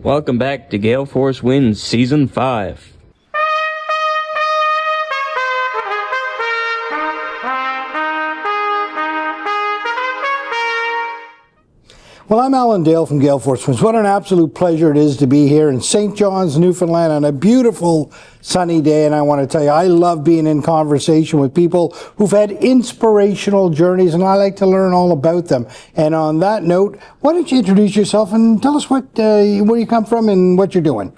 Welcome back to Gale Force Winds Season 5. Well, I'm Alan Dale from Gale Force Winds. What an absolute pleasure it is to be here in St. John's, Newfoundland on a beautiful sunny day. And I want to tell you, I love being in conversation with people who've had inspirational journeys, and I like to learn all about them. And on that note, why don't you introduce yourself and tell us where you come from and what you're doing?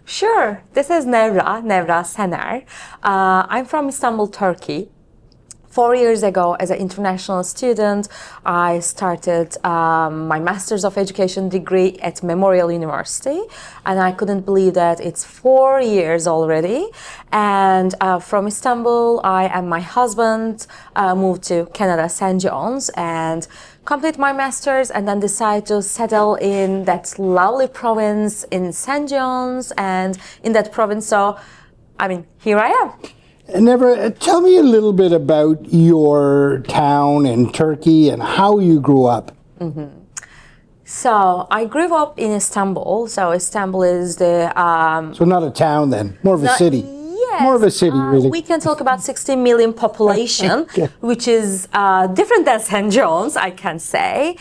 Sure. This is Nevra Sener. I'm from Istanbul, Turkey. 4 years ago, as an international student, I started my Master's of Education degree at Memorial University, and I couldn't believe that it's 4 years already. And from Istanbul, I and my husband moved to Canada, St. John's, and complete my Master's, and then decide to settle in that lovely province in St. John's, and in that province, so, here I am. Nevra, tell me a little bit about your town in Turkey and how you grew up. Mm-hmm. So I grew up in Istanbul. So Istanbul is the... So not a town then, more of a city. Yes. More of a city, really. We can talk about 60 million population, Okay. which is different than St. John's, I can say.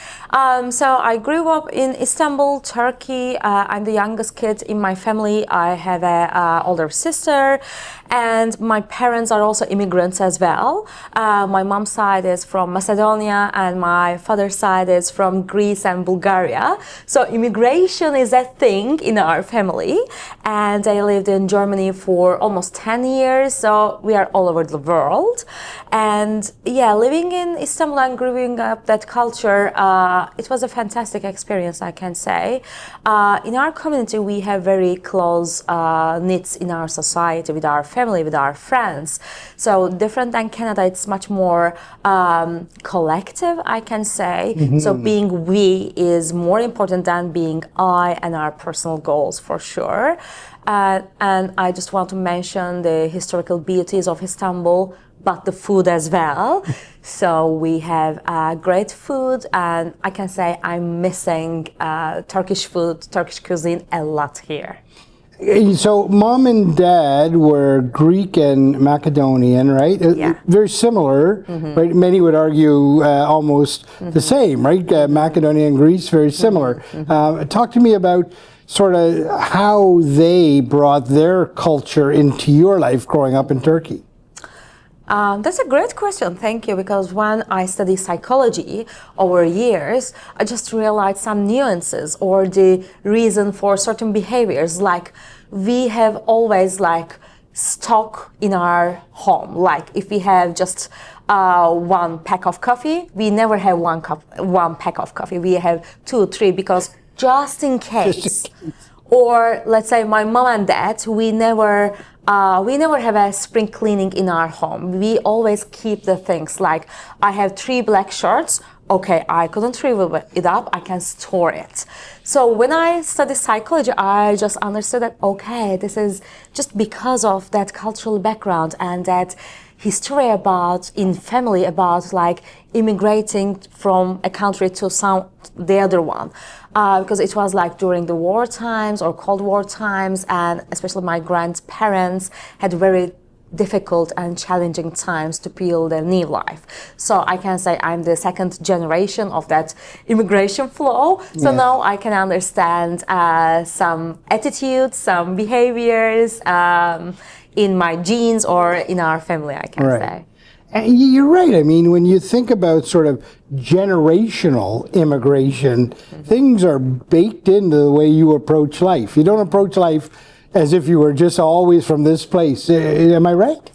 So I grew up in Istanbul, Turkey. I'm the youngest kid in my family. I have an older sister, and my parents are also immigrants as well. My mom's side is from Macedonia, and my father's side is from Greece and Bulgaria. So immigration is a thing in our family, and I lived in Germany for almost 10 years, so we are all over the world. And yeah, living in Istanbul and growing up that culture, it was a fantastic experience, I can say. In our community, we have very close knits in our society, with our family, with our friends. So different than Canada, it's much more collective, I can say. Mm-hmm. So being we is more important than being I and our personal goals, for sure. And I just want to mention the historical beauties of Istanbul, but the food as well. So we have great food, and I can say I'm missing Turkish food, Turkish cuisine a lot here. So mom and dad were Greek and Macedonian, right? Yeah. Very similar, mm-hmm. right? Many would argue almost mm-hmm. the same, right? Macedonia and Greece, very similar. Mm-hmm. Talk to me about sort of how they brought their culture into your life growing up in Turkey. That's a great question, thank you, because when I studied psychology over years, I just realized some nuances or the reason for certain behaviors. Like, we have always stock in our home. Like, if we have just one pack of coffee, we never have one pack of coffee. We have 2, 3, because just in case. Or let's say my mom and dad, we never have a spring cleaning in our home. We always keep the things, like I have 3 black shirts. Okay, I couldn't throw it up, I can store it. So when I studied psychology, I just understood that, okay, this is just because of that cultural background and that history in family about immigrating from a country to the other one. Because it was during the war times or Cold War times, and especially my grandparents had very difficult and challenging times to build a new life. So I can say I'm the second generation of that immigration flow. So yeah. Now I can understand some attitudes, some behaviors in my genes or in our family, I can say. And you're right. I mean, when you think about sort of generational immigration, mm-hmm. things are baked into the way you approach life. You don't approach life as if you were just always from this place. Am I right?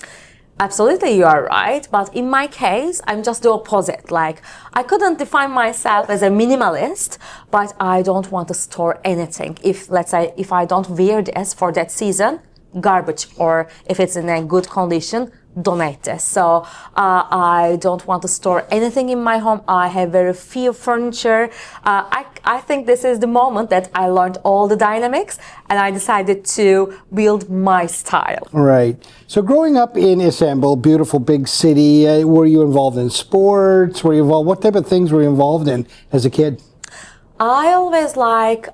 Absolutely, you are right. But in my case, I'm just the opposite. I couldn't define myself as a minimalist, but I don't want to store anything. Let's say, if I don't wear this for that season, garbage, or if it's in a good condition, donate this. So I don't want to store anything in my home. I have very few furniture. I think this is the moment that I learned all the dynamics and I decided to build my style. Right. So growing up in Istanbul, beautiful big city, were you involved in sports? What type of things were you involved in as a kid? I always like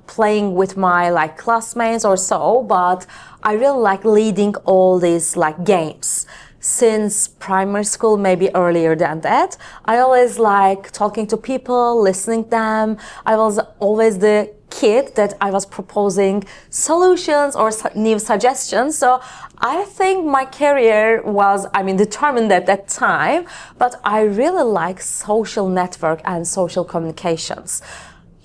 playing with my like classmates or so, but I really like leading all these like games. Since primary school, maybe earlier than that, I always like talking to people, listening to them. I was always the kid that I was proposing solutions or new suggestions. So I think my career was, determined at that time, but I really like social network and social communications.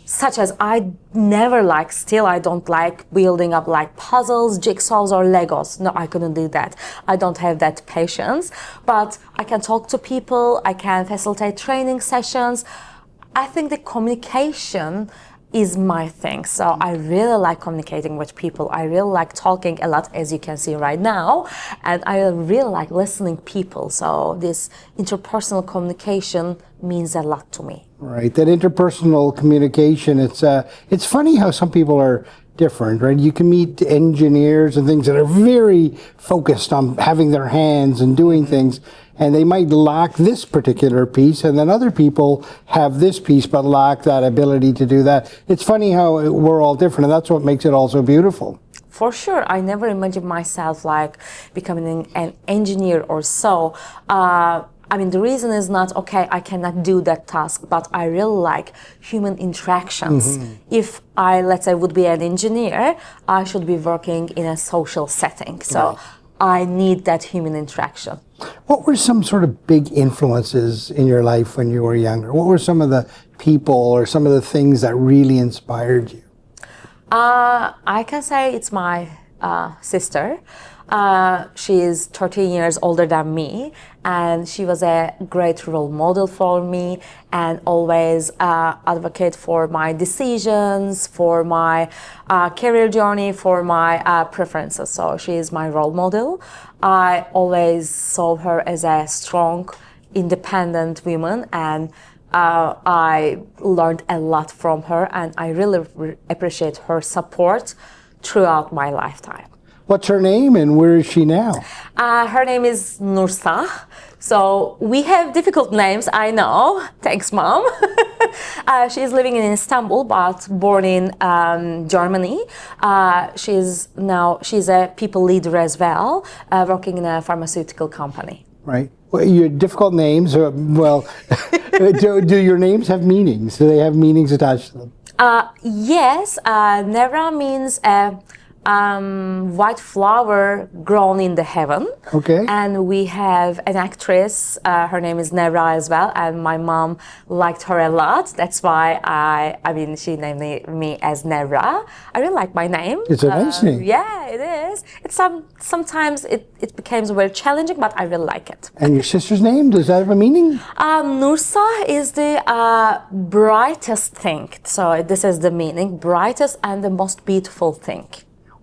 Such as I don't like building up like puzzles, jigsaws or Legos. No, I couldn't do that. I don't have that patience, but I can talk to people, I can facilitate training sessions. I think the communication is my thing. So I really like communicating with people. I really like talking a lot, as you can see right now, and I really like listening people. So this interpersonal communication means a lot to me. Right, that interpersonal communication, it's funny how some people are different, right? You can meet engineers and things that are very focused on having their hands and doing things, and they might lack this particular piece, and then other people have this piece but lack that ability to do that. It's funny how we're all different, and that's what makes it all so beautiful. For sure, I never imagined myself like becoming an engineer or so. The reason is not, okay, I cannot do that task, but I really like human interactions. If I, let's say, would be an engineer, I should be working in a social setting. So I need that human interaction. What were some sort of big influences in your life when you were younger? What were some of the people or some of the things that really inspired you? I can say it's my sister. She is 13 years older than me, and she was a great role model for me and always advocate for my decisions, for my career journey, for my preferences. So she is my role model. I always saw her as a strong, independent woman, and I learned a lot from her, and I really appreciate her support throughout my lifetime. What's her name and where is she now? Her name is Nursa. So we have difficult names, I know. Thanks, Mom. She's living in Istanbul, but born in Germany. She's a people leader as well, working in a pharmaceutical company. Right. Well, your difficult names, do your names have meanings? Do they have meanings attached to them? Yes. Nevra means white flower grown in the heaven. Okay. And we have an actress, her name is Nevra as well, and my mom liked her a lot. That's why she named me as Nevra. I really like my name. It's a nice name. Yeah, it is. It's sometimes it becomes very challenging, but I really like it. And your sister's name, does that have a meaning? Nursa is the brightest thing. So this is the meaning, brightest and the most beautiful thing.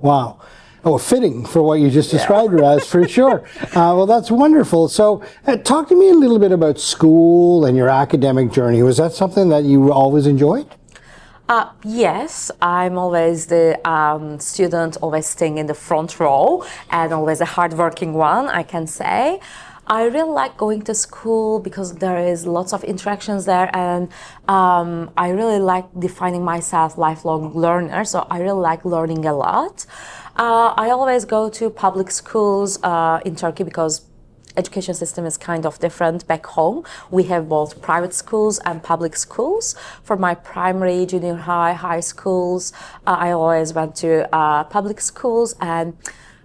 Wow. Oh, fitting for what you just described her as, for sure. Well, that's wonderful. So talk to me a little bit about school and your academic journey. Was that something that you always enjoyed? Yes, I'm always the student, always staying in the front row, and always a hardworking one, I can say. I really like going to school because there is lots of interactions there, and I really like defining myself lifelong learner, so I really like learning a lot. I always go to public schools in Turkey because education system is kind of different back home. We have both private schools and public schools. For my primary, junior high, high schools, I always went to public schools, and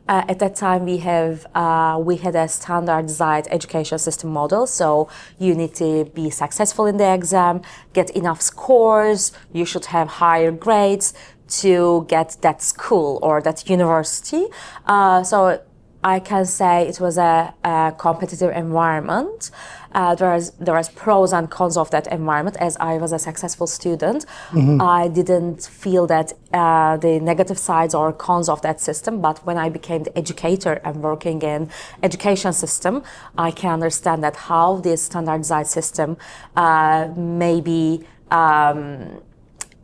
at that time, we had a standardized education system model. So you need to be successful in the exam, get enough scores. You should have higher grades to get that school or that university. So I can say it was a competitive environment. There was pros and cons of that environment. As I was a successful student, I didn't feel that the negative sides or cons of that system. But when I became the educator and working in education system, I can understand that how this standardized system may be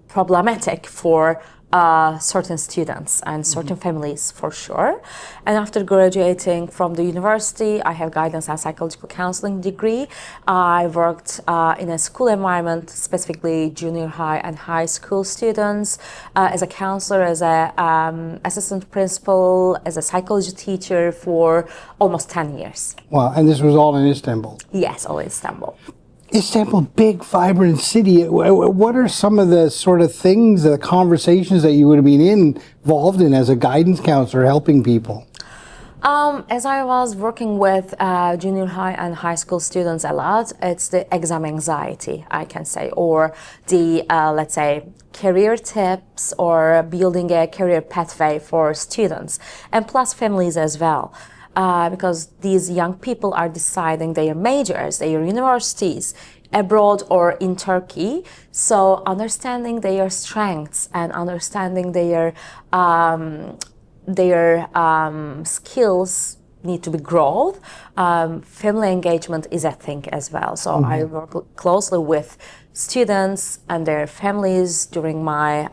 problematic for certain students and certain families for sure. And after graduating from the university, I have guidance and psychological counseling degree. I worked in a school environment, specifically junior high and high school students, as a counselor, as a assistant principal, as a psychology teacher for almost 10 years. Wow, and this was all in Istanbul? Yes, all in Istanbul. Istanbul, big, vibrant city. What are some of the sort of things, the conversations that you would have been involved in as a guidance counselor helping people? As I was working with junior high and high school students a lot, it's the exam anxiety, I can say, or the, let's say, career tips or building a career pathway for students, and plus families as well. Because these young people are deciding their majors, their universities, abroad or in Turkey. So understanding their strengths and understanding their skills need to be growth. Family engagement is a thing as well. So I work closely with students and their families during my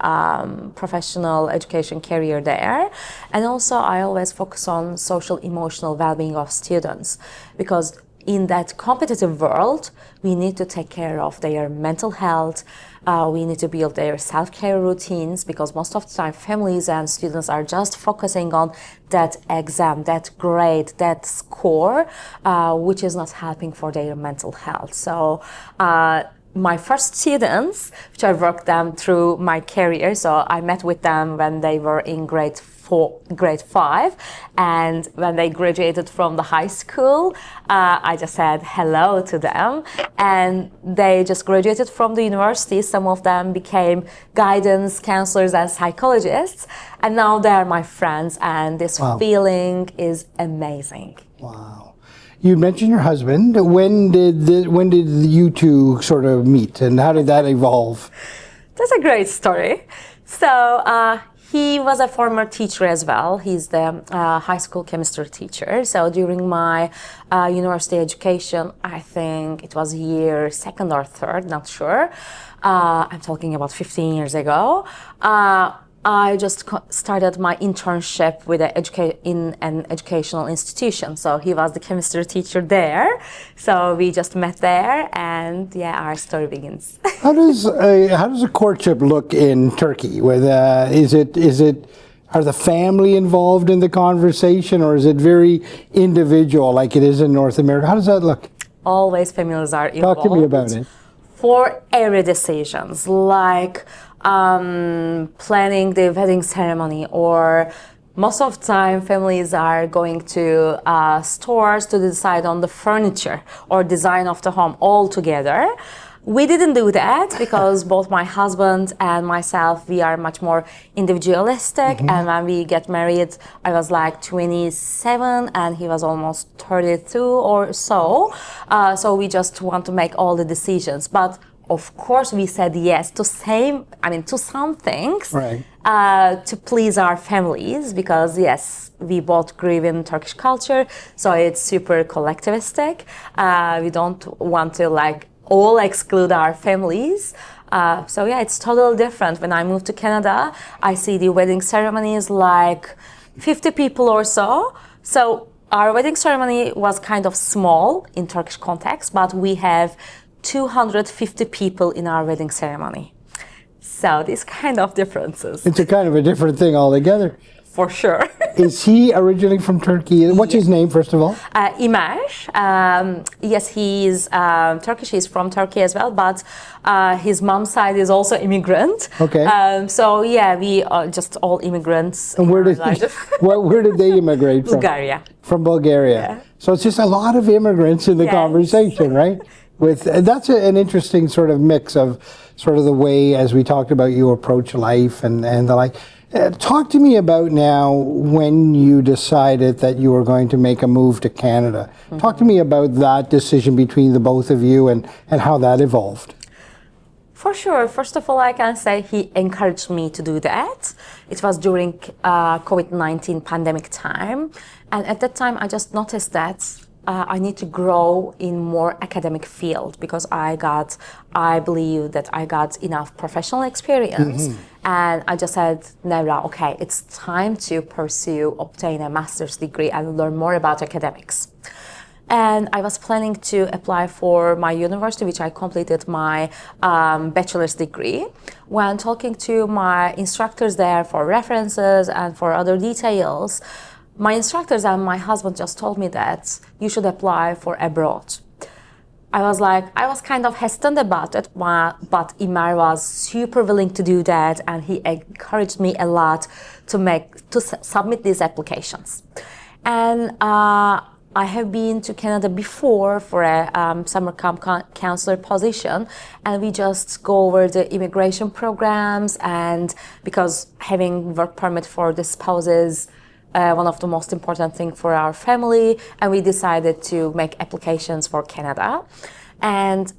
professional education career there. And also I always focus on social emotional well-being of students, because in that competitive world, we need to take care of their mental health. We need to build their self-care routines, because most of the time families and students are just focusing on that exam, that grade, that score, which is not helping for their mental health. So my first students, which I worked them through my career, so I met with them when they were in grade 5, and when they graduated from the high school, I just said hello to them, and they just graduated from the university. Some of them became guidance counselors and psychologists, and now they are my friends, and this feeling is amazing. Wow. You mentioned your husband. When did you two sort of meet, and how did that evolve? That's a great story. So he was a former teacher as well. He's the high school chemistry teacher. So during my university education, I think it was year 2nd or 3rd, not sure. I'm talking about 15 years ago. I just started my internship with in an educational institution. So he was the chemistry teacher there. So we just met there, and yeah, our story begins. How does a courtship look in Turkey? With are the family involved in the conversation, or is it very individual like it is in North America? How does that look? Always families are involved. Talk to me about it. For every decisions, like planning the wedding ceremony, or most of the time families are going to stores to decide on the furniture or design of the home all together. We didn't do that because both my husband and myself, we are much more individualistic. And when we get married, I was like 27 and he was almost 32 or so. So we just want to make all the decisions. But of course, we said yes to some things, right, to please our families, because yes, we both grew in Turkish culture, so it's super collectivistic. We don't want to all exclude our families. So yeah, it's totally different. When I moved to Canada, I see the wedding ceremonies like 50 people or so. So our wedding ceremony was kind of small in Turkish context, but we have 250 people in our wedding ceremony. So these kind of differences. It's a kind of a different thing altogether. For sure. Is he originally from Turkey? What's his name, first of all? Imash. Yes, he's Turkish. He's from Turkey as well, but his mom's side is also immigrant. Okay. So yeah, we are just all immigrants. And where did they immigrate from? Bulgaria. From Bulgaria. Yeah. So it's just a lot of immigrants in the conversation, right? That's an interesting sort of mix of sort of the way, as we talked about, you approach life and the like. Talk to me about now when you decided that you were going to make a move to Canada. Talk to me about that decision between the both of you and how that evolved. For sure. First of all, I can say he encouraged me to do that. It was during COVID-19 pandemic time. And at that time, I just noticed that I need to grow in more academic field because I believe that I got enough professional experience. And I just said, Nevra, okay, it's time to obtain a master's degree and learn more about academics. And I was planning to apply for my university, which I completed my bachelor's degree. When talking to my instructors there for references and for other details, my instructors and my husband just told me that you should apply for abroad. I was kind of hesitant about it, but Imar was super willing to do that, and he encouraged me a lot to submit these applications. And I have been to Canada before for a summer camp counselor position, and we just go over the immigration programs, and because having work permit for the spouses one of the most important things for our family, and we decided to make applications for Canada. And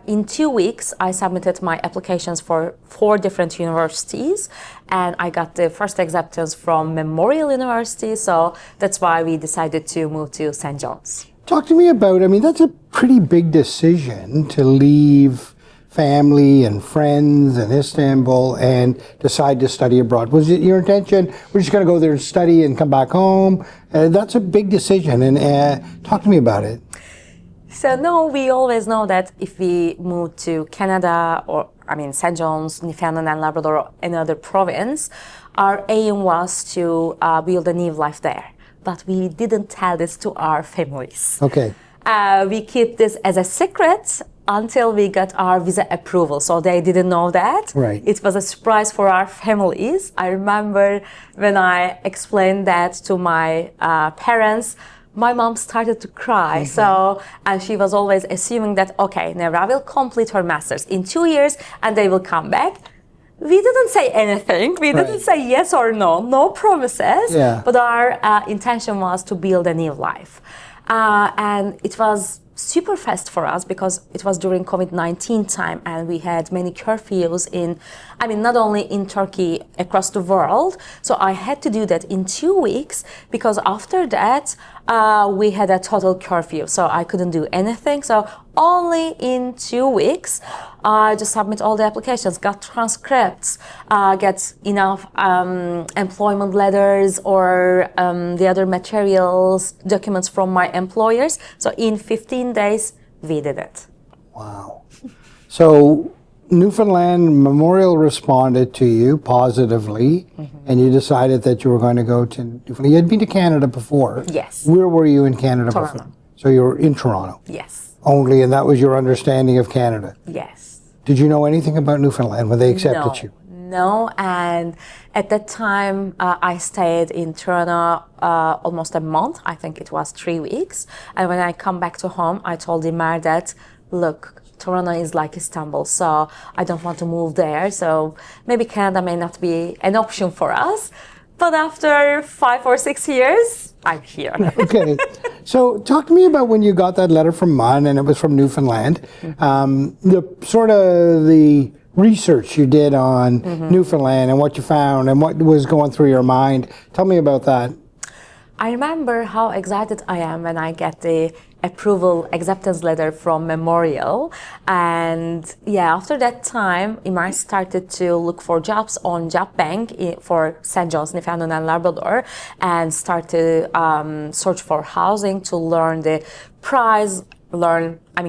in 2 weeks, I submitted my applications for 4 different universities, and I got the first acceptance from Memorial University, so that's why we decided to move to St. John's. Talk to me about, I mean, that's a pretty big decision to leave family and friends in Istanbul and decide to study abroad. Was it your intention, we're just going to go there and study and come back home? That's a big decision, and talk to me about it. So no, we always know that if we move to Canada St. John's, Newfoundland and Labrador, or another province, our aim was to build a new life there. But we didn't tell this to our families. Okay. We keep this as a secret until we got our visa approval. So they didn't know that. Right. It was a surprise for our families. I remember when I explained that to my parents, my mom started to cry. And she was always assuming that, okay, Nevra will complete her master's in 2 years and they will come back. We didn't say anything. We didn't say yes or no promises. Yeah. But our intention was to build a new life. And it was super fast for us because it was during COVID-19 time, and we had many curfews not only in Turkey, across the world. So I had to do that in 2 weeks, because after that we had a total curfew, so I couldn't do anything. So only in 2 weeks I just submit all the applications, got transcripts, get enough employment letters or the other materials, documents from my employers. So in 15 days we did it. Wow. So Newfoundland Memorial responded to you positively, and you decided that you were going to go to Newfoundland. You had been to Canada before. Yes. Where were you in Canada Toronto. before? So you were in Toronto. Yes. Only, and that was your understanding of Canada. Yes. Did you know anything about Newfoundland when they accepted you? No, and at that time I stayed in Toronto almost a month. I think it was 3 weeks. And when I come back to home, I told Imar that, look, Toronto is like Istanbul, so I don't want to move there. So maybe Canada may not be an option for us. But after 5 or 6 years, I'm here. Okay. So talk to me about when you got that letter from MUN, and it was from Newfoundland. The research you did on Newfoundland and what you found and what was going through your mind. Tell me about that. I remember how excited I am when I get the approval acceptance letter from Memorial. And yeah, after that time, Imar started to look for jobs on Job Bank for St. John's, Newfoundland and Labrador, and start to search for housing to learn the price,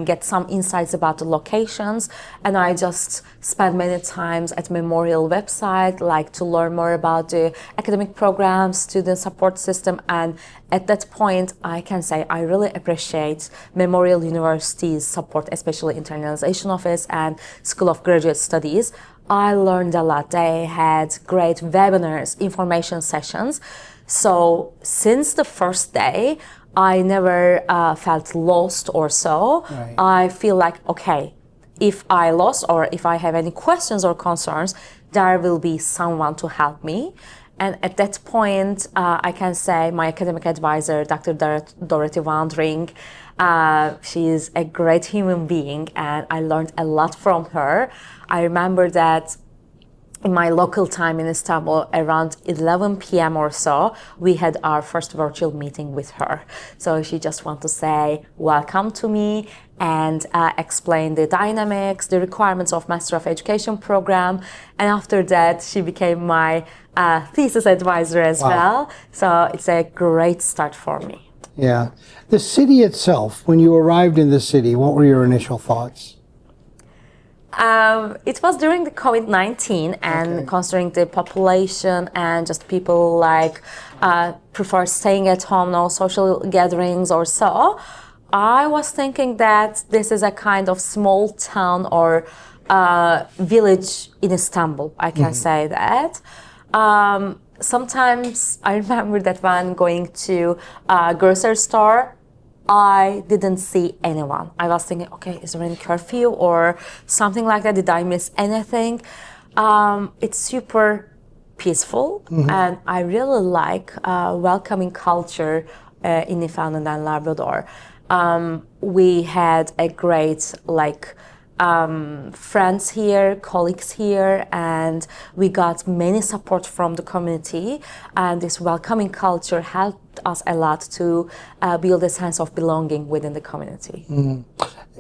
get some insights about the locations. And I just spent many times at Memorial website, to learn more about the academic programs, student support system. And at that point, I can say I really appreciate Memorial University's support, especially internalization office and School of Graduate Studies. I learned a lot. They had great webinars, information sessions. So since the first day, I never felt lost or so. Right. I feel like, okay, if I lost or if I have any questions or concerns, there will be someone to help me. And at that point, I can say my academic advisor, Dr. Dorothy Wandering, she is a great human being, and I learned a lot from her. I remember that in my local time in Istanbul, around 11 p.m. or so, we had our first virtual meeting with her. So she just wanted to say welcome to me and explain the dynamics, the requirements of Master of Education program. And after that, she became my thesis advisor as well. So it's a great start for me. Yeah. The city itself, when you arrived in the city, what were your initial thoughts? It was during the COVID-19, and considering the population and just people like prefer staying at home, no social gatherings or so, I was thinking that this is a kind of small town or village in Istanbul, I can say that. Sometimes I remember that when going to a grocery store, I didn't see anyone. I was thinking, okay, is there any curfew or something like that? Did I miss anything? It's super peaceful, and I really like welcoming culture in Newfoundland and Labrador. We had a great friends here, colleagues here, and we got many support from the community, and this welcoming culture helped us a lot to build a sense of belonging within the community.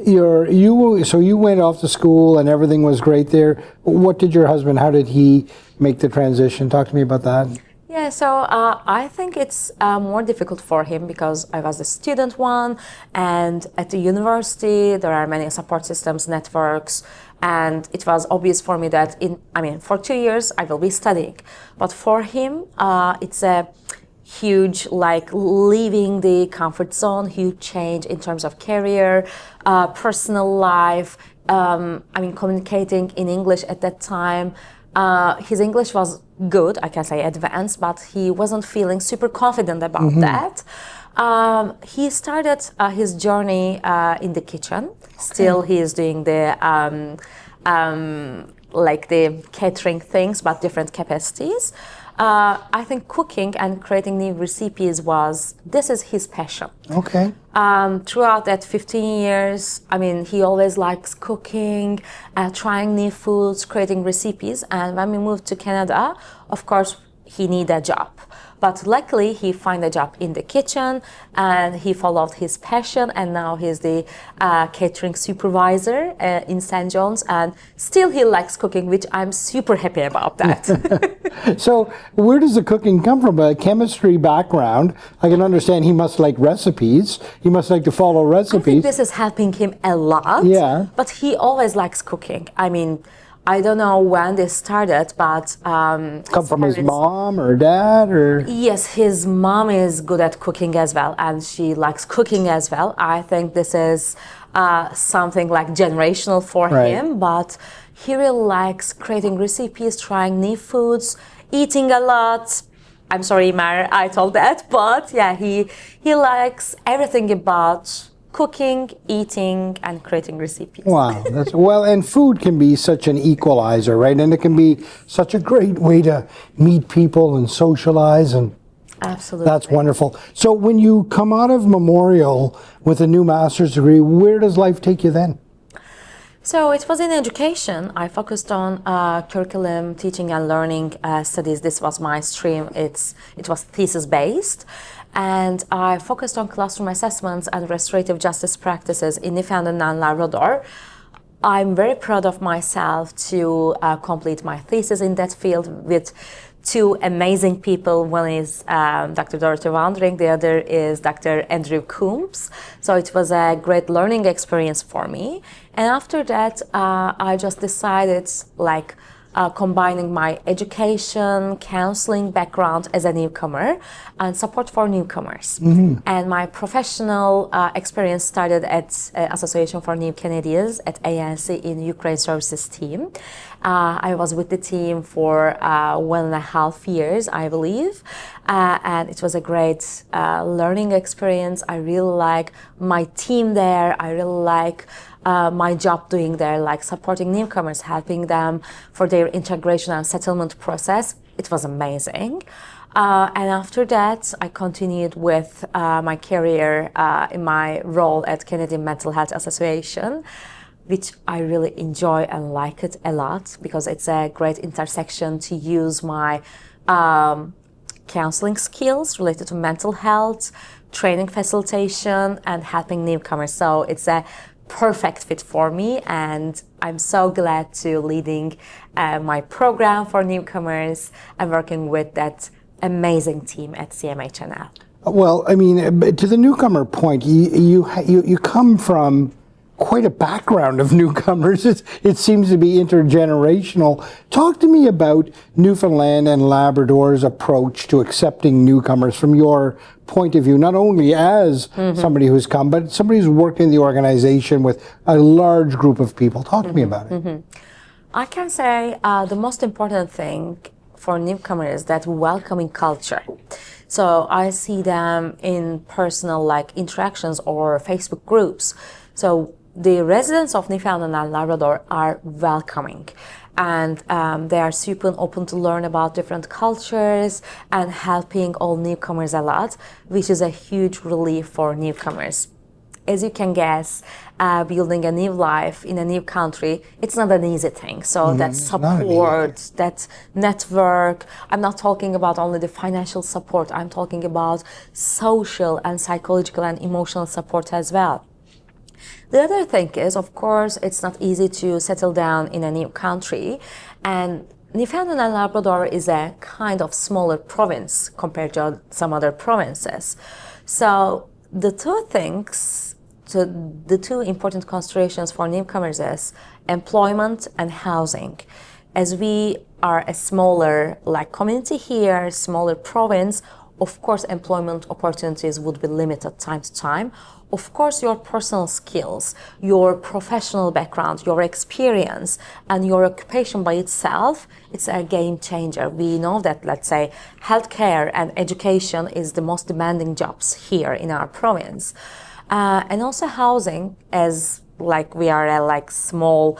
So you went off to school and everything was great there. What did your husband, how did he make the transition? Talk to me about that. Yeah, so I think it's more difficult for him because I was a student one, and at the university there are many support systems, networks, and it was obvious for me that for 2 years I will be studying. But for him, it's a huge, leaving the comfort zone, huge change in terms of career, personal life, communicating in English at that time. His English was good, I can say advanced, but he wasn't feeling super confident about that. He started his journey in the kitchen. Still, he is doing the the catering things, but different capacities. I think cooking and creating new recipes this is his passion. Okay. Throughout that 15 years, he always likes cooking, trying new foods, creating recipes. And when we moved to Canada, of course, he needed a job. But luckily, he found a job in the kitchen, and he followed his passion, and now he's the catering supervisor in St. John's, and still he likes cooking, which I'm super happy about that. So where does the cooking come from? A chemistry background. I can understand he must like recipes. He must like to follow recipes. I think this is helping him a lot. Yeah. But he always likes cooking. I don't know when this started, but come from his mom or dad or? Yes, his mom is good at cooking as well, and she likes cooking as well. I think this is something like generational for him, but he really likes creating recipes, trying new foods, eating a lot. I'm sorry, Mar, I told that, but yeah, he likes everything about cooking, eating, and creating recipes. Wow, and food can be such an equalizer, right? And it can be such a great way to meet people and socialize, and absolutely, that's wonderful. So when you come out of Memorial with a new master's degree, where does life take you then? So it was in education. I focused on curriculum, teaching and learning studies. This was my stream. It was thesis based. And I focused on classroom assessments and restorative justice practices in Newfoundland and Labrador. I'm very proud of myself to complete my thesis in that field with two amazing people. One is Dr. Dorothy Wandering, the other is Dr. Andrew Coombs. So it was a great learning experience for me. And after that, I just decided combining my education, counseling background as a newcomer and support for newcomers. And my professional experience started at Association for New Canadians at ANC in Ukraine Services team. I was with the team for 1.5 years, I believe, and it was a great learning experience. I really like my team there. I really like my job doing there, like supporting newcomers, helping them for their integration and settlement process. It was amazing. And after that, I continued with my career in my role at Canadian Mental Health Association, which I really enjoy and like it a lot because it's a great intersection to use my counseling skills related to mental health, training facilitation, and helping newcomers. So it's a perfect fit for me, and I'm so glad to leading my program for newcomers and working with that amazing team at CMHA. Well, I mean, to the newcomer point, you come from quite a background of newcomers. It seems to be intergenerational. Talk to me about Newfoundland and Labrador's approach to accepting newcomers from your point of view, not only as somebody who's come, but somebody who's worked in the organization with a large group of people. Talk to me about it. I can say the most important thing for newcomers is that welcoming culture. So I see them in personal interactions or Facebook groups. So the residents of Newfoundland and Labrador are welcoming, and they are super open to learn about different cultures and helping all newcomers a lot, which is a huge relief for newcomers. As you can guess, building a new life in a new country, it's not an easy thing. So that support, that network, I'm not talking about only the financial support, I'm talking about social and psychological and emotional support as well. The other thing is, of course, it's not easy to settle down in a new country, and Newfoundland and Labrador is a kind of smaller province compared to some other provinces. So the two important considerations for newcomers is employment and housing. As we are a smaller community here, smaller province, of course employment opportunities would be limited time to time. Of course, your personal skills, your professional background, your experience, and your occupation by itself, it's a game changer. We know that, let's say, healthcare and education is the most demanding jobs here in our province. And also housing, as we are a small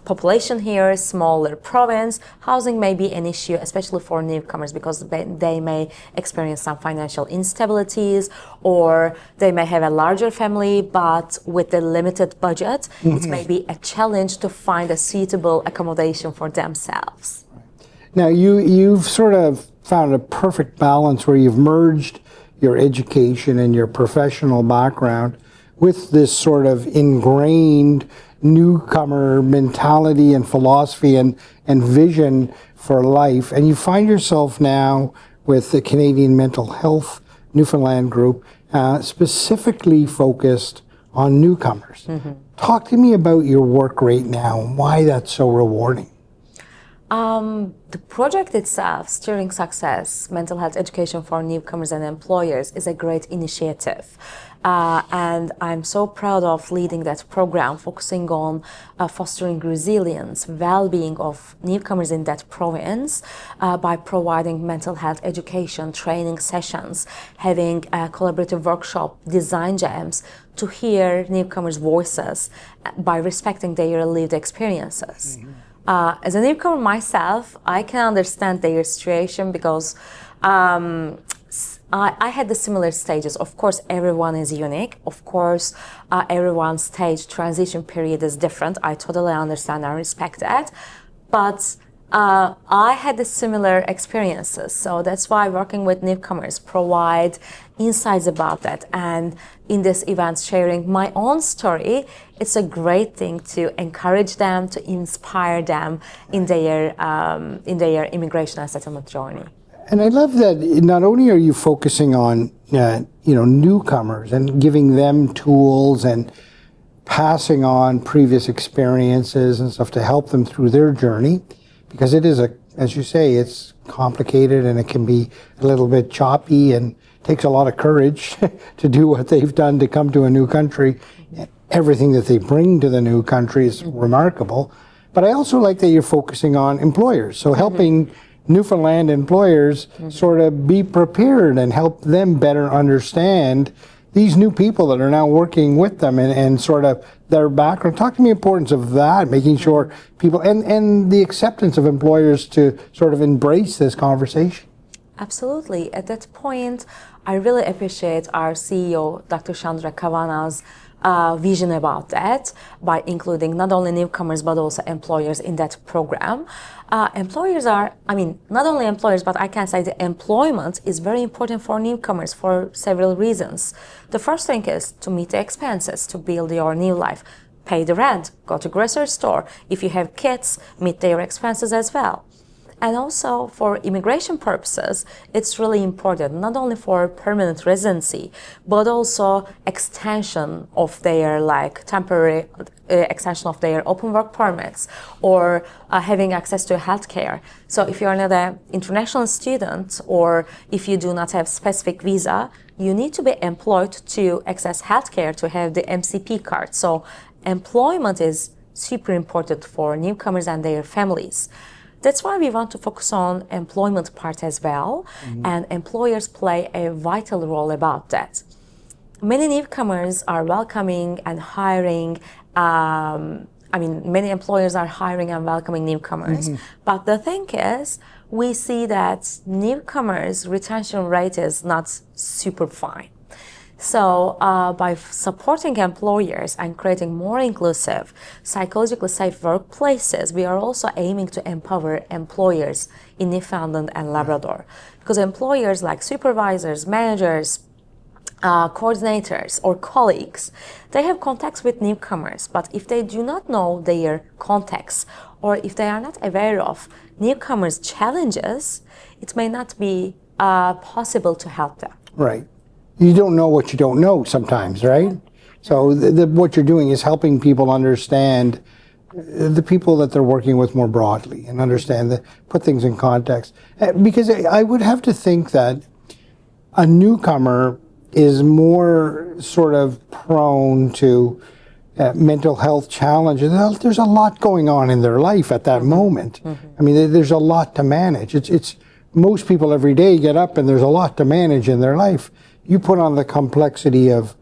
population here, smaller province, housing may be an issue, especially for newcomers, because they may experience some financial instabilities, or they may have a larger family, but with a limited budget, it may be a challenge to find a suitable accommodation for themselves. Now, you've sort of found a perfect balance where you've merged your education and your professional background with this sort of ingrained newcomer mentality and philosophy and vision for life. And you find yourself now with the Canadian Mental Health Newfoundland group, specifically focused on newcomers. Talk to me about your work right now and why that's so rewarding. The project itself, Steering Success, Mental Health Education for Newcomers and Employers, is a great initiative. And I'm so proud of leading that program, focusing on fostering resilience, well-being of newcomers in that province by providing mental health education, training sessions, having a collaborative workshop, design jams, to hear newcomers' voices by respecting their lived experiences. As a newcomer myself, I can understand their situation because I had the similar stages. Of course, everyone is unique. Of course, everyone's stage transition period is different. I totally understand and respect that. But I had the similar experiences. So that's why working with newcomers provide insights about that. And in this event, sharing my own story, it's a great thing to encourage them, to inspire them in their immigration and settlement journey. And I love that not only are you focusing on newcomers and giving them tools and passing on previous experiences and stuff to help them through their journey, because it is as you say, it's complicated and it can be a little bit choppy and takes a lot of courage to do what they've done to come to a new country. Everything that they bring to the new country is remarkable. But I also like that you're focusing on employers, so helping Newfoundland employers sort of be prepared and help them better understand these new people that are now working with them and sort of their background. Talk to me the importance of that, making sure people, and the acceptance of employers to sort of embrace this conversation. Absolutely. At that point, I really appreciate our CEO, Dr. Chandra Kavana's vision about that by including not only newcomers but also employers in that program. Employers are, not only employers, but I can say the employment is very important for newcomers for several reasons. The first thing is to meet the expenses, to build your new life, pay the rent, go to grocery store. If you have kids, meet their expenses as well. And also for immigration purposes, it's really important, not only for permanent residency, but also extension of their temporary extension of their open work permits, or having access to healthcare. So if you're not an international student, or if you do not have specific visa, you need to be employed to access healthcare, to have the MCP card. So employment is super important for newcomers and their families. That's why we want to focus on employment part as well, and employers play a vital role about that. Many newcomers are welcoming and hiring, many employers are hiring and welcoming newcomers, but the thing is, we see that newcomers' retention rate is not super fine. So by supporting employers and creating more inclusive, psychologically safe workplaces, we are also aiming to empower employers in Newfoundland and Labrador. Because employers like supervisors, managers, coordinators or colleagues, they have contacts with newcomers, but if they do not know their contacts, or if they are not aware of newcomers' challenges, it may not be possible to help them. Right. You don't know what you don't know sometimes, right? So what you're doing is helping people understand the people that they're working with more broadly, and understand put things in context. Because I would have to think that a newcomer is more sort of prone to mental health challenges. There's a lot going on in their life at that moment. There's a lot to manage. It's most people every day get up and there's a lot to manage in their life. You put on the complexity of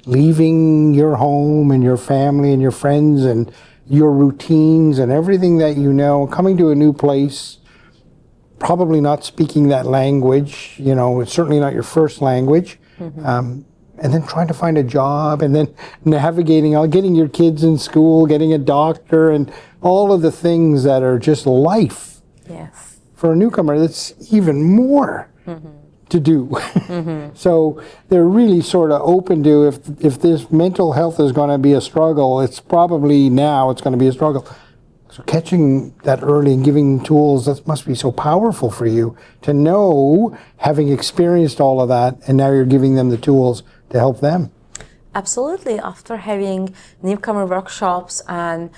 leaving your home and your family and your friends and your routines and everything that you know, coming to a new place, probably not speaking that language, it's certainly not your first language, and then trying to find a job, and then navigating, getting your kids in school, getting a doctor, and all of the things that are just life. Yes. For a newcomer, that's even more to do. So they're really sort of open to, if this mental health is going to be a struggle, it's probably now it's going to be a struggle. So catching that early and giving tools, that must be so powerful for you to know, having experienced all of that, and now you're giving them the tools to help them. Absolutely. After having newcomer workshops and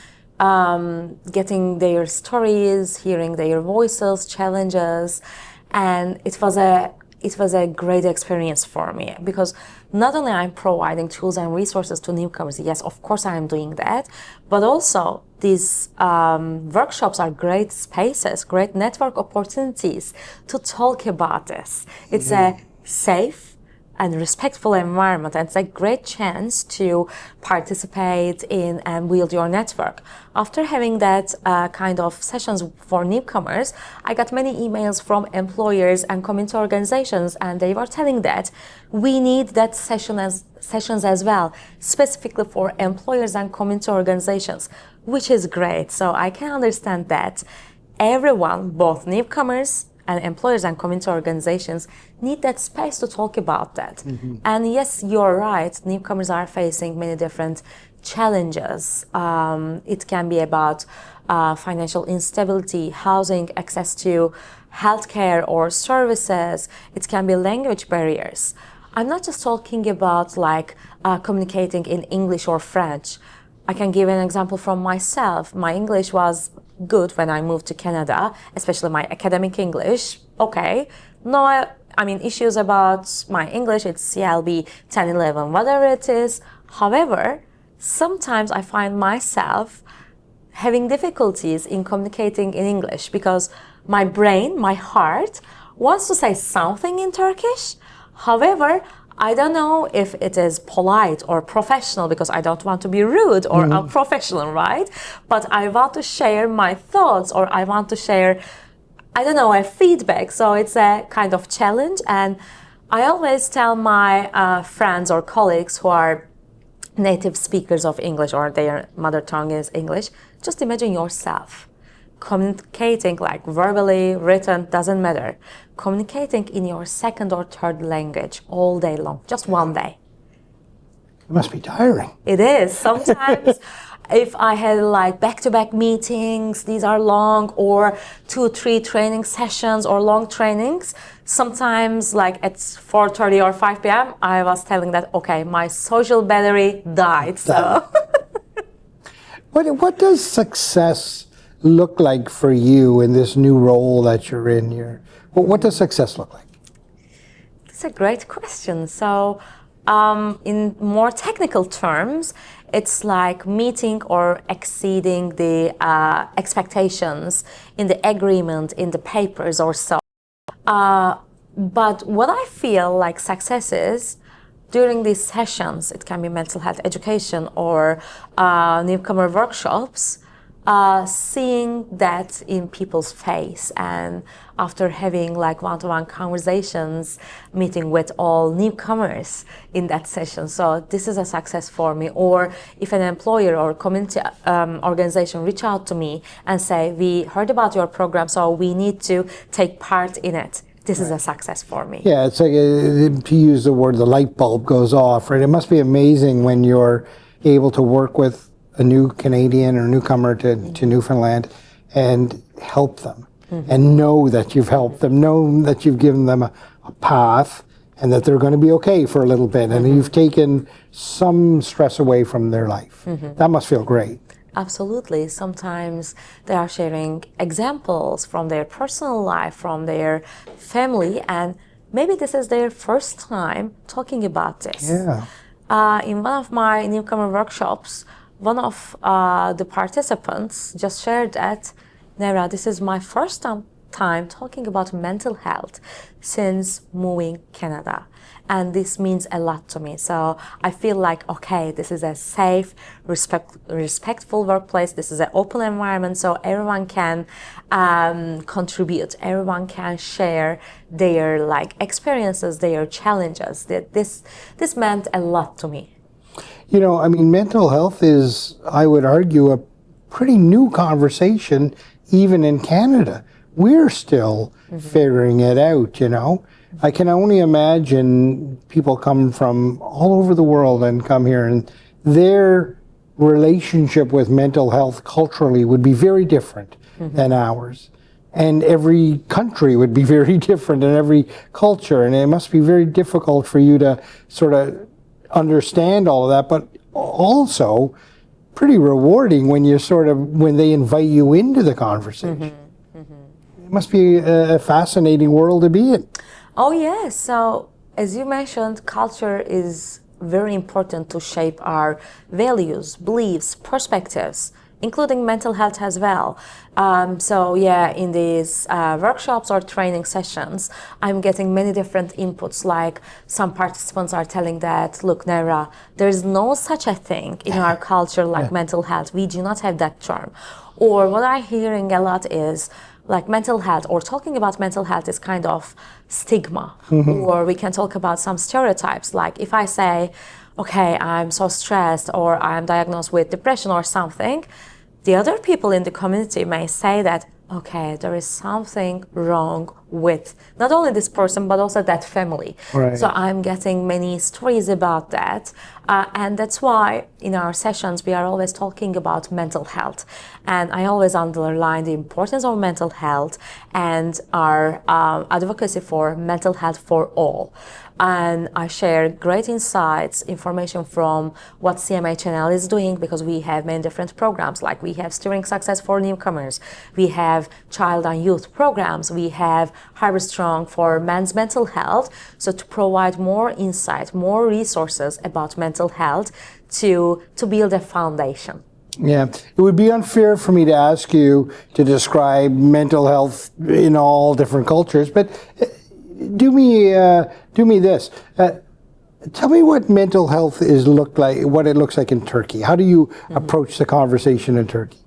getting their stories, hearing their voices, challenges, and it was a great experience for me, because not only I'm providing tools and resources to newcomers, yes, of course I am doing that, but also these workshops are great spaces, great network opportunities to talk about this. It's a safe and respectful environment, and it's a great chance to participate in and build your network. After having that kind of sessions for newcomers, I got many emails from employers and community organizations, and they were telling that we need that sessions as well, specifically for employers and community organizations, which is great. So I can understand that everyone, both newcomers and employers and community organizations, need that space to talk about that. And yes, you're right, newcomers are facing many different challenges. It can be about financial instability, housing, access to healthcare or services. It can be language barriers. I'm not just talking about communicating in English or French. I can give an example from myself. My English was good when I moved to Canada, especially my academic English. Okay, no, issues about my English, it's CLB 10, 11, whatever it is. However, sometimes I find myself having difficulties in communicating in English, because my brain, my heart, wants to say something in Turkish. However, I don't know if it is polite or professional, because I don't want to be rude or unprofessional, right? But I want to share my thoughts, or I want to share, a feedback. So it's a kind of challenge. And I always tell my friends or colleagues who are native speakers of English or their mother tongue is English, just imagine yourself communicating like verbally, written, doesn't matter, communicating in your second or third language all day long, just one day. It must be tiring. It is. Sometimes if I had like back-to-back meetings, these are long, or 2-3 training sessions or long trainings, sometimes like at 4:30 or 5 p.m., I was telling that, okay, my social battery died. So. What does success look like for you in this new role that you're in here? What does success look like? That's a great question. So in more technical terms, it's like meeting or exceeding the expectations in the agreement, in the papers or so. But what I feel like success is, during these sessions, it can be mental health education or newcomer workshops, seeing that in people's face, and after having like one-to-one conversations, meeting with all newcomers in that session. So this is a success for me. Or if an employer or community organization reach out to me and say, we heard about your program, so we need to take part in it. This is a success for me. Yeah, it's like, to use the word, the light bulb goes off, right? It must be amazing when you're able to work with a new Canadian or newcomer to Newfoundland and help them, and know that you've helped them, know that you've given them a path, and that they're going to be okay for a little bit, and you've taken some stress away from their life. That must feel great. Absolutely. Sometimes they are sharing examples from their personal life, from their family, and maybe this is their first time talking about this. Yeah. In one of my newcomer workshops, one of the participants just shared that, Nevra, this is my first time talking about mental health since moving Canada. And this means a lot to me. So I feel like, okay, this is a safe, respectful workplace. This is an open environment, so everyone can contribute. Everyone can share their like experiences, their challenges. This meant a lot to me. You know, I mean, mental health is, I would argue, a pretty new conversation, even in Canada. We're still figuring it out, you know. I can only imagine people come from all over the world and come here, and their relationship with mental health culturally would be very different than ours. And every country would be very different in every culture, and it must be very difficult for you to sort of understand all of that, but also pretty rewarding when you when they invite you into the conversation. It must be a fascinating world to be in. Oh yes, so as you mentioned, culture is very important to shape our values, beliefs, perspectives, including mental health as well. So yeah, in these workshops or training sessions, I'm getting many different inputs, like some participants are telling that, look, Nevra, there's no such a thing in our culture like mental health. We do not have that term. Or what I'm hearing a lot is, like mental health or talking about mental health is kind of stigma. Or we can talk about some stereotypes. Like if I say, okay, I'm so stressed or I'm diagnosed with depression or something, the other people in the community may say that, okay, there is something wrong with not only this person, but also that family. Right. So I'm getting many stories about that. And that's why in our sessions, we are always talking about mental health. And I always underline the importance of mental health and our advocacy for mental health for all. And I share great insights, information from what CMHA is doing, because we have many different programs, like we have Steering Success for Newcomers, we have Child and Youth programs, we have Harbor Strong for men's mental health. So to provide more insight, more resources about mental health to build a foundation. Yeah, it would be unfair for me to ask you to describe mental health in all different cultures, but do me this. Tell me what mental health what it looks like in Turkey. How do you approach the conversation in Turkey?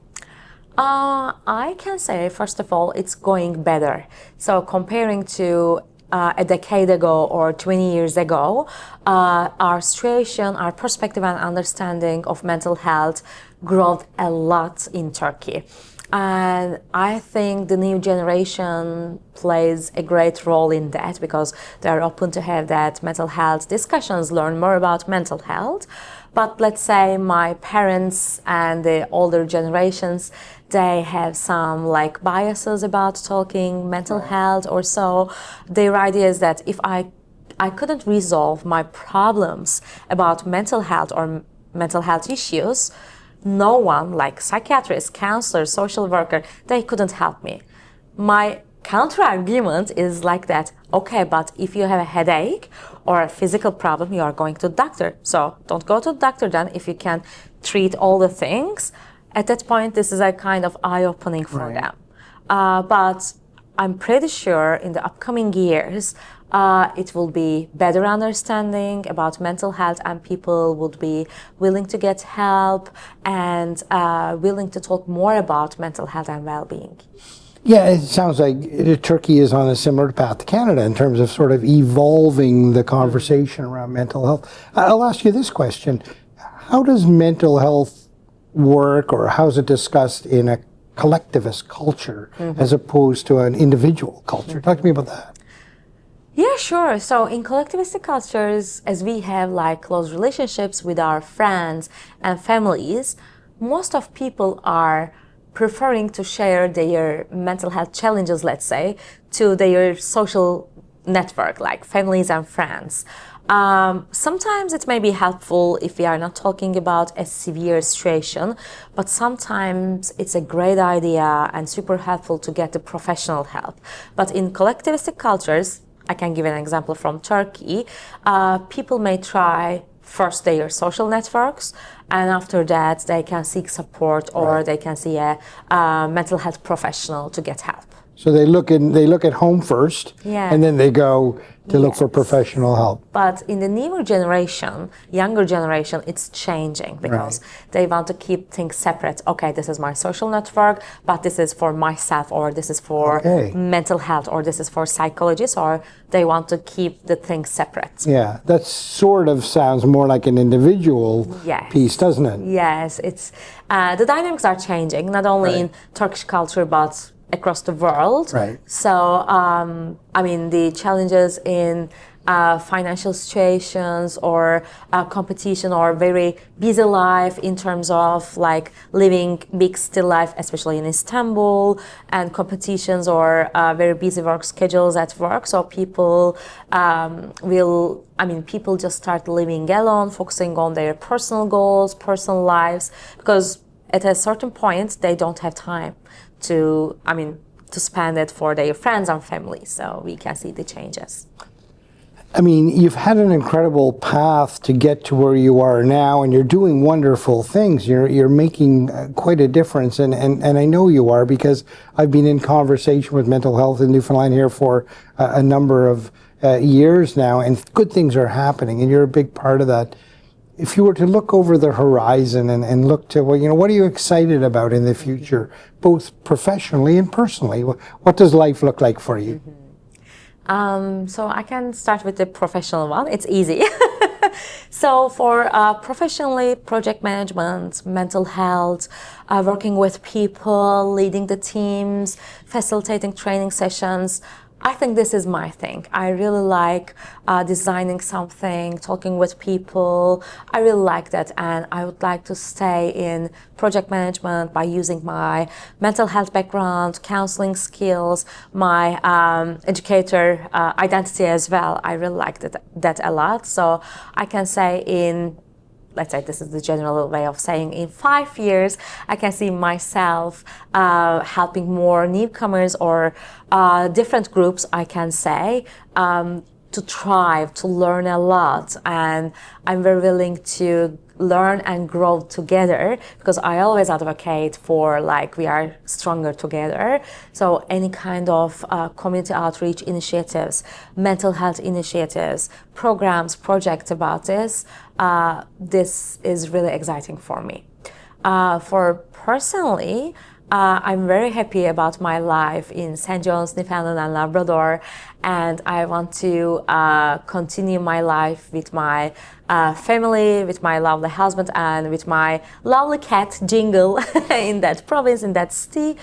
I can say, first of all, it's going better. So comparing to a decade ago or 20 years ago, our situation, our perspective and understanding of mental health grew a lot in Turkey. And I think the new generation plays a great role in that because they're open to have that mental health discussions, learn more about mental health. But let's say my parents and the older generations, they have some like biases about talking mental health or so. Their idea is that if I couldn't resolve my problems about mental health or mental health issues, no one, like psychiatrists, counselors, social worker, they couldn't help me. My counter argument is like that, okay, but if you have a headache or a physical problem, you are going to the doctor. So don't go to the doctor then if you can treat all the things. At that point, this is a kind of eye-opening for them. But I'm pretty sure in the upcoming years, it will be better understanding about mental health and people would be willing to get help and willing to talk more about mental health and well-being. Yeah, it sounds like Turkey is on a similar path to Canada in terms of sort of evolving the conversation around mental health. I'll ask you this question. How does mental health work or how is it discussed in a collectivist culture as opposed to an individual culture? Talk to me about that. Yeah, sure. So in collectivistic cultures, as we have like close relationships with our friends and families, most of people are preferring to share their mental health challenges, let's say, to their social network, like families and friends. Sometimes it may be helpful if we are not talking about a severe situation, but sometimes it's a great idea and super helpful to get the professional help. But in collectivistic cultures, I can give an example from Turkey, people may try first their social networks, and after that they can seek support or they can see a mental health professional to get help. So they look at home first, and then they go to look for professional help. But in the newer generation, younger generation, it's changing because they want to keep things separate. Okay, this is my social network, but this is for myself, or this is for mental health, or this is for psychologists, or they want to keep the things separate. Yeah, that sort of sounds more like an individual piece, doesn't it? Yes, it's the dynamics are changing, not only in Turkish culture, but across the world. So, I mean, the challenges in financial situations or competition or very busy life in terms of like living big still life, especially in Istanbul, and competitions or very busy work schedules at work. So people people just start living alone, focusing on their personal goals, personal lives, because at a certain point they don't have time to spend it for their friends and family. So we can see the changes. I mean, you've had an incredible path to get to where you are now, and you're doing wonderful things. You're making quite a difference, and I know you are because I've been in conversation with mental health in Newfoundland here for a number of years now, and good things are happening, and you're a big part of that. If you were to look over the horizon and look to, what are you excited about in the future, both professionally and personally? What does life look like for you? So I can start with the professional one. It's easy. So for professionally, project management, mental health, working with people, leading the teams, facilitating training sessions, I think this is my thing. I really like designing something, talking with people. I really like that, and I would like to stay in project management by using my mental health background, counseling skills, my educator identity as well. I really like that a lot. So I can say let's say this is the general way of saying, in 5 years, I can see myself helping more newcomers or different groups, I can say, to thrive, to learn a lot. And I'm very willing to learn and grow together, because I always advocate for we are stronger together. So any kind of community outreach initiatives, mental health initiatives, programs, projects about this, this is really exciting for me. For personally, I'm very happy about my life in St. John's, Newfoundland and Labrador, and I want to continue my life with my family, with my lovely husband, and with my lovely cat Jingle in that province, in that city.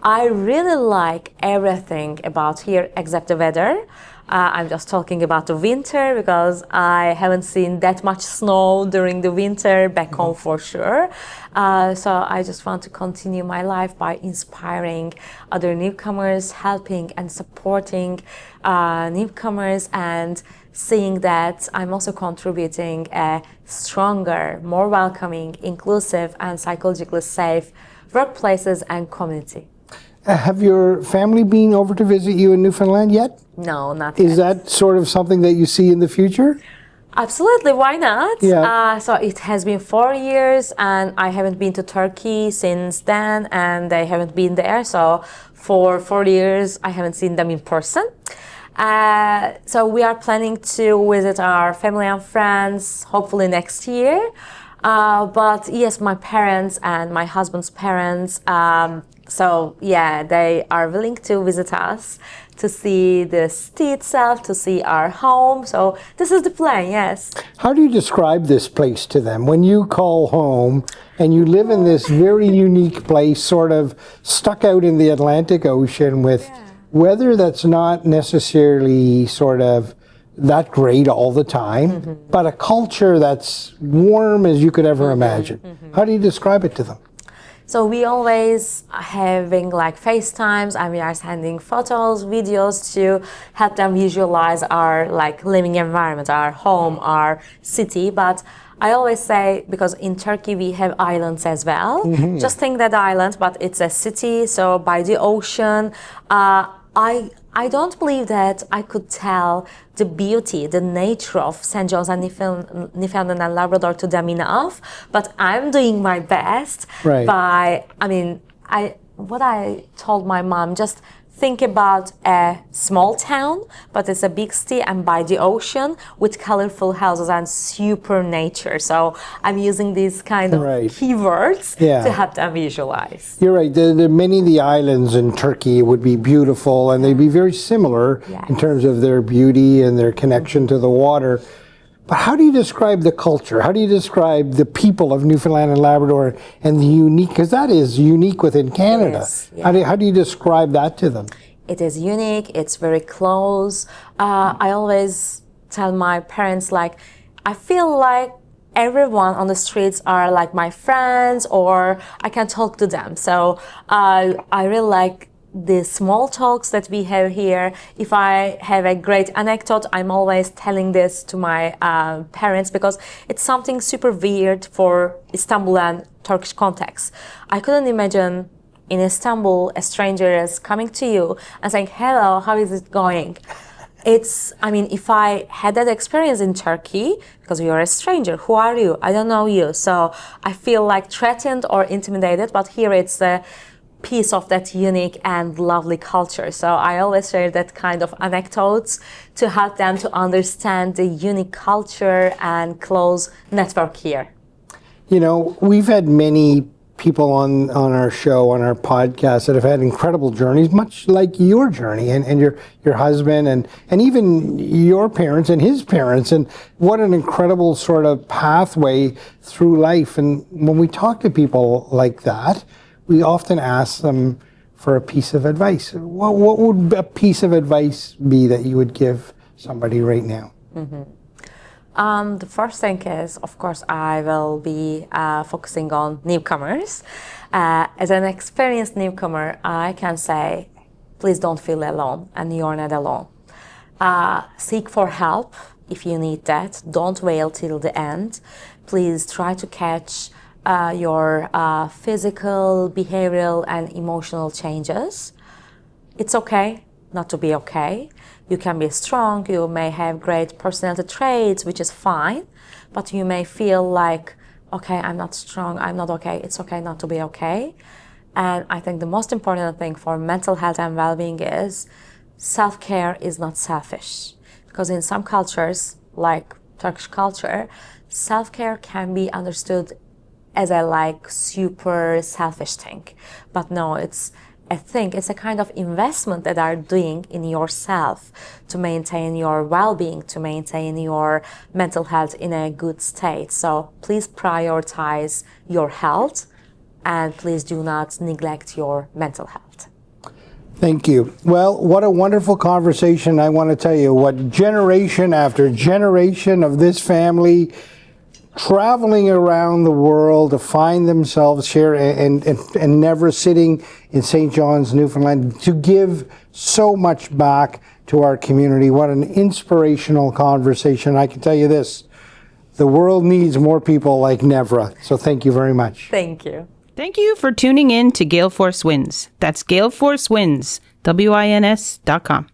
I really like everything about here except the weather. I'm just talking about the winter because I haven't seen that much snow during the winter back home for sure. So I just want to continue my life by inspiring other newcomers, helping and supporting newcomers, and seeing that I'm also contributing a stronger, more welcoming, inclusive and psychologically safe workplaces and community. Have your family been over to visit you in Newfoundland yet? No, not yet. Is that sort of something that you see in the future? Absolutely, why not? Yeah. So it has been 4 years and I haven't been to Turkey since then, and they haven't been there. So for 4 years, I haven't seen them in person. So we are planning to visit our family and friends hopefully next year. But yes, my parents and my husband's parents, so yeah, they are willing to visit us, to see the city itself, to see our home. So this is the plan, yes. How do you describe this place to them? When you call home and you live in this very unique place, sort of stuck out in the Atlantic Ocean with weather that's not necessarily sort of that great all the time, but a culture that's warm as you could ever imagine. How do you describe it to them? So we always having like FaceTimes, and we are sending photos, videos to help them visualize our like living environment, our home, our city. But I always say, because in Turkey we have islands as well. Just think that island, but it's a city, so by the ocean. I don't believe that I could tell the beauty, the nature of St. John's and Newfoundland and Labrador to them enough, but I'm doing my best by, what I told my mom, just think about a small town, but it's a big city and by the ocean with colorful houses and super nature. So I'm using these kind of keywords to help them visualize. You're right. Many of the islands in Turkey would be beautiful, and they'd be very similar in terms of their beauty and their connection to the water. But how do you describe the culture? How do you describe the people of Newfoundland and Labrador and the unique, because that is unique within Canada. Yes, yeah. How do you describe that to them? It is unique, it's very close. I always tell my parents, like, I feel like everyone on the streets are like my friends, or I can talk to them. So I really like the small talks that we have here. If I have a great anecdote, I'm always telling this to my parents, because it's something super weird for Istanbul and Turkish context. I couldn't imagine in Istanbul a stranger is coming to you and saying, hello, how is it going? If I had that experience in Turkey, because you're a stranger, who are you? I don't know you. So I feel like threatened or intimidated, but here it's a piece of that unique and lovely culture. So I always share that kind of anecdotes to help them to understand the unique culture and close network here. You know, we've had many people on our show, on our podcast, that have had incredible journeys, much like your journey and your husband and even your parents and his parents, and what an incredible sort of pathway through life. And when we talk to people like that, we often ask them for a piece of advice. What would a piece of advice be that you would give somebody right now? The first thing is, of course, I will be focusing on newcomers. As an experienced newcomer, I can say, please don't feel alone, and you're not alone. Seek for help if you need that. Don't wait till the end. Please try to catch your physical, behavioral, and emotional changes. It's okay not to be okay. You can be strong, you may have great personality traits, which is fine, but you may feel like, okay, I'm not strong, I'm not okay. It's okay not to be okay. And I think the most important thing for mental health and well-being is self-care is not selfish. Because in some cultures, like Turkish culture, self-care can be understood as a like super selfish thing. But no, I think it's a kind of investment that are doing in yourself to maintain your well-being, to maintain your mental health in a good state. So please prioritize your health and please do not neglect your mental health. Thank you. Well, what a wonderful conversation. I want to tell you what generation after generation of this family traveling around the world to find themselves here and never sitting in St. John's, Newfoundland, to give so much back to our community. What an inspirational conversation. I can tell you this, the world needs more people like Nevra. So thank you very much. Thank you. Thank you for tuning in to Gale Force Wins. That's Gale Force Wins, WINS.com.